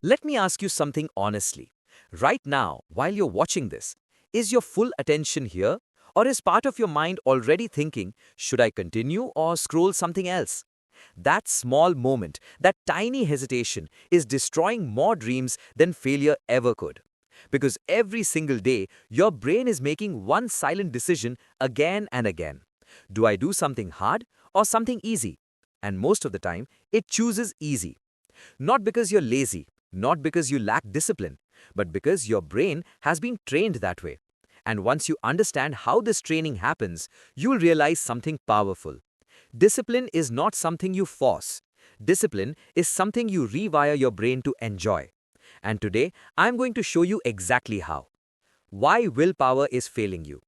Let me ask you something honestly. Right now, while you're watching this, is your full attention here? Or is part of your mind already thinking, should I continue or scroll something else? That small moment, that tiny hesitation, is destroying more dreams than failure ever could. Because every single day, your brain is making one silent decision again and again. Do I do something hard or something easy? And most of the time, it chooses easy. Not because you're lazy, not because you lack discipline, but because your brain has been trained that way. And once you understand how this training happens, you'll realize something powerful. Discipline is not something you force. Discipline is something you rewire your brain to enjoy. And today, I'm going to show you exactly how. Why willpower is failing you.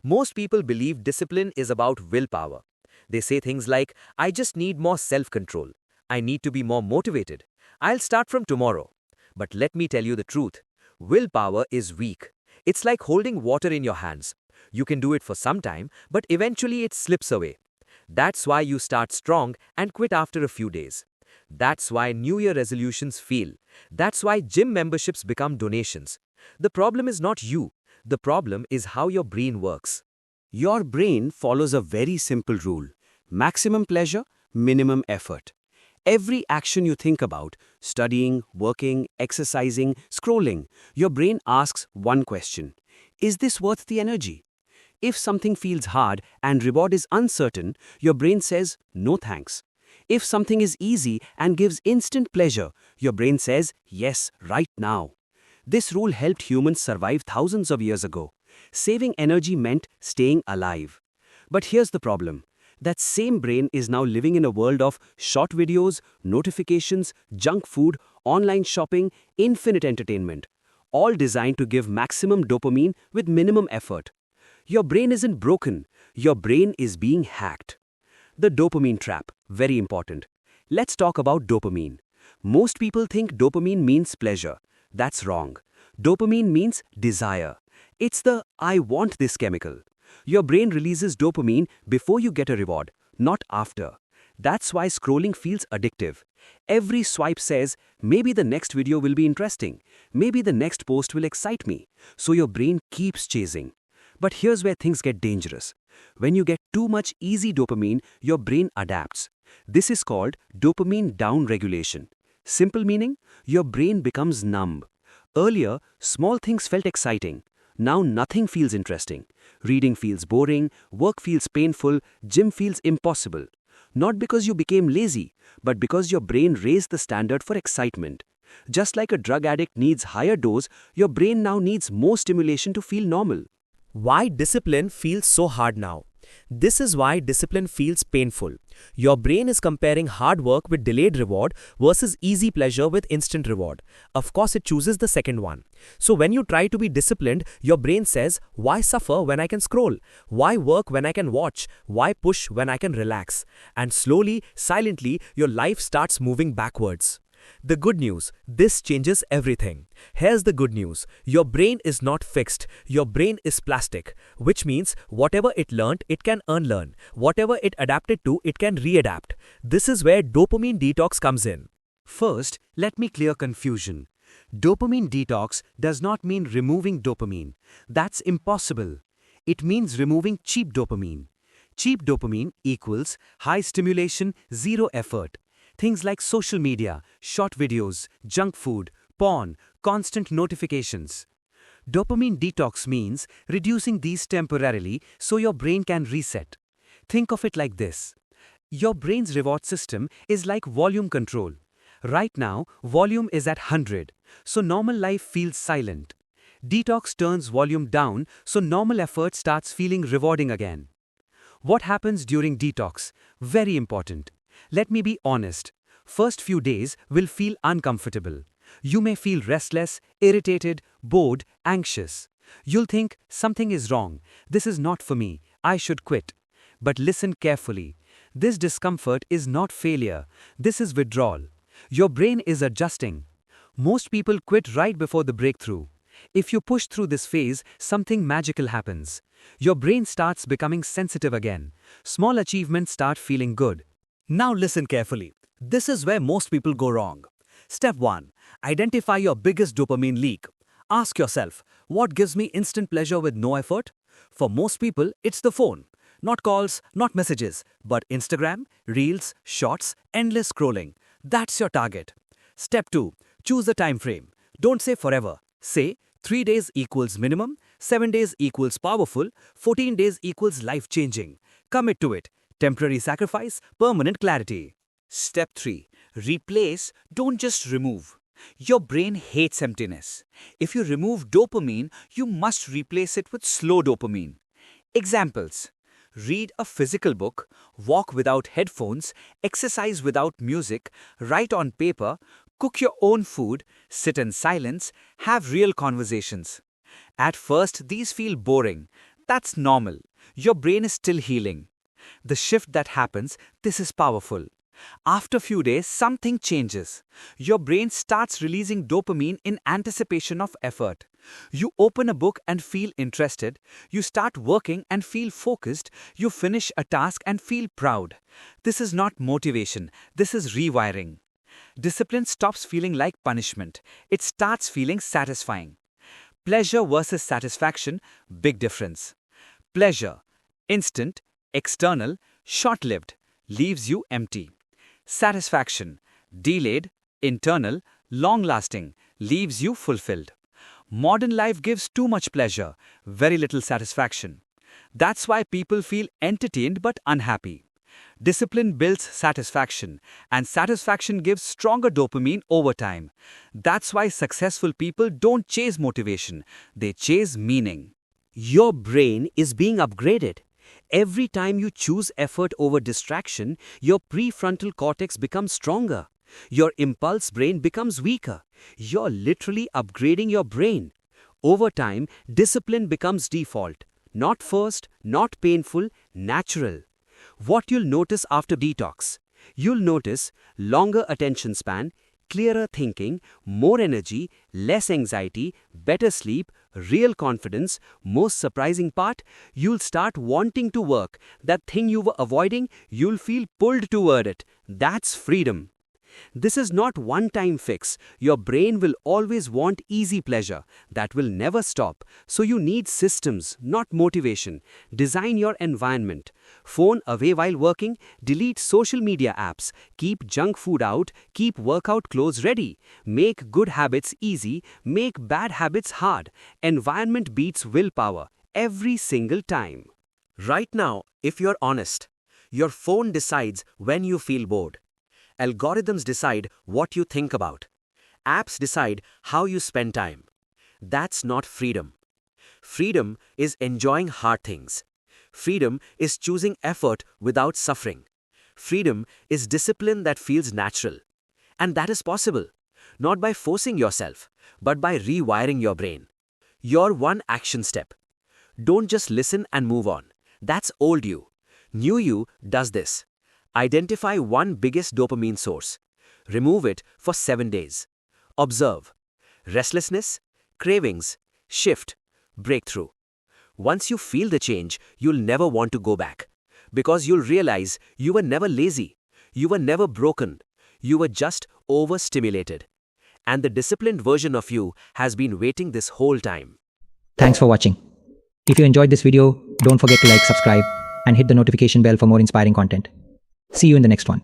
Most people believe discipline is about willpower. They say things like, I just need more self-control. I need to be more motivated. I'll start from tomorrow. But let me tell you the truth. Willpower is weak. It's like holding water in your hands. You can do it for some time, but eventually it slips away. That's why you start strong and quit after a few days. That's why New Year resolutions fail. That's why gym memberships become donations. The problem is not you. The problem is how your brain works. Your brain follows a very simple rule: maximum pleasure, minimum effort. Every action you think about, studying, working, exercising, scrolling, your brain asks one question: is this worth the energy? If something feels hard and reward is uncertain, your brain says, no thanks. If something is easy and gives instant pleasure, your brain says, yes, right now. This rule helped humans survive thousands of years ago. Saving energy meant staying alive. But here's the problem. That same brain is now living in a world of short videos, notifications, junk food, online shopping, infinite entertainment, all designed to give maximum dopamine with minimum effort. Your brain isn't broken. Your brain is being hacked. The dopamine trap, very important. Let's talk about dopamine. Most people think dopamine means pleasure. That's wrong. Dopamine means desire. It's the I want this chemical. Your brain releases dopamine before you get a reward, not after. That's why scrolling feels addictive. Every swipe says, maybe the next video will be interesting. Maybe the next post will excite me. So your brain keeps chasing. But here's where things get dangerous. When you get too much easy dopamine, your brain adapts. This is called dopamine downregulation. Simple meaning, your brain becomes numb. Earlier, small things felt exciting. Now nothing feels interesting. Reading feels boring, work feels painful, gym feels impossible. Not because you became lazy, but because your brain raised the standard for excitement. Just like a drug addict needs higher dose, your brain now needs more stimulation to feel normal. Why discipline feels so hard now? This is why discipline feels painful. Your brain is comparing hard work with delayed reward versus easy pleasure with instant reward. Of course, it chooses the second one. So when you try to be disciplined, your brain says, why suffer when I can scroll? Why work when I can watch? Why push when I can relax? And slowly, silently, your life starts moving backwards. The good news, this changes everything. Here's the good news. Your brain is not fixed. Your brain is plastic, which means whatever it learned, it can unlearn. Whatever it adapted to, it can readapt. This is where dopamine detox comes in. First, let me clear confusion. Dopamine detox does not mean removing dopamine. That's impossible. It means removing cheap dopamine. Cheap dopamine equals high stimulation, zero effort. Things like social media, short videos, junk food, porn, constant notifications. Dopamine detox means reducing these temporarily so your brain can reset. Think of it like this. Your brain's reward system is like volume control. Right now, volume is at 100, so normal life feels silent. Detox turns volume down, so normal effort starts feeling rewarding again. What happens during detox? Very important. Let me be honest. First few days will feel uncomfortable. You may feel restless, irritated, bored, anxious. You'll think something is wrong. This is not for me. I should quit. But listen carefully. This discomfort is not failure. This is withdrawal. Your brain is adjusting. Most people quit right before the breakthrough. If you push through this phase, something magical happens. Your brain starts becoming sensitive again. Small achievements start feeling good. Now listen carefully. This is where most people go wrong. Step 1. Identify your biggest dopamine leak. Ask yourself, what gives me instant pleasure with no effort? For most people, it's the phone. Not calls, not messages, but Instagram, Reels, Shorts, endless scrolling. That's your target. Step 2. Choose a time frame. Don't say forever. Say 3 days equals minimum, 7 days equals powerful, 14 days equals life-changing. Commit to it. Temporary sacrifice, permanent clarity. Step 3. Replace, don't just remove. Your brain hates emptiness. If you remove dopamine, you must replace it with slow dopamine. Examples. Read a physical book, walk without headphones, exercise without music, write on paper, cook your own food, sit in silence, have real conversations. At first, these feel boring. That's normal. Your brain is still healing. The shift that happens, this is powerful. After a few days, something changes. Your brain starts releasing dopamine in anticipation of effort. You open a book and feel interested. You start working and feel focused. You finish a task and feel proud. This is not motivation. This is rewiring. Discipline stops feeling like punishment. It starts feeling satisfying. Pleasure versus satisfaction, big difference. Pleasure, instant, external, short-lived, leaves you empty. Satisfaction, delayed, internal, long-lasting, leaves you fulfilled. Modern life gives too much pleasure, very little satisfaction. That's why people feel entertained but unhappy. Discipline builds satisfaction, and satisfaction gives stronger dopamine over time. That's why successful people don't chase motivation, they chase meaning. Your brain is being upgraded. Every time you choose effort over distraction, your prefrontal cortex becomes stronger. Your impulse brain becomes weaker. You're literally upgrading your brain. Over time, discipline becomes default. Not forced, not painful, natural. What you'll notice after detox? You'll notice longer attention span, clearer thinking, more energy, less anxiety, better sleep, real confidence. Most surprising part, you'll start wanting to work. That thing you were avoiding, you'll feel pulled toward it. That's freedom. This is not one-time fix. Your brain will always want easy pleasure. That will never stop. So you need systems, not motivation. Design your environment. Phone away while working, delete social media apps, keep junk food out, keep workout clothes ready. Make good habits easy, make bad habits hard. Environment beats willpower every single time. Right now, if you're honest, your phone decides when you feel bored. Algorithms decide what you think about. Apps decide how you spend time. That's not freedom. Freedom is enjoying hard things. Freedom is choosing effort without suffering. Freedom is discipline that feels natural. And that is possible, not by forcing yourself, but by rewiring your brain. Your one action step. Don't just listen and move on. That's old you. New you does this. Identify one biggest dopamine source. Remove it for 7 days. Observe. Restlessness, cravings, shift, breakthrough. Once you feel the change, you'll never want to go back. Because you'll realize you were never lazy. You were never broken. You were just overstimulated. And the disciplined version of you has been waiting this whole time. Thanks for watching. If you enjoyed this video, don't forget to like, subscribe, and hit the notification bell for more inspiring content. See you in the next one.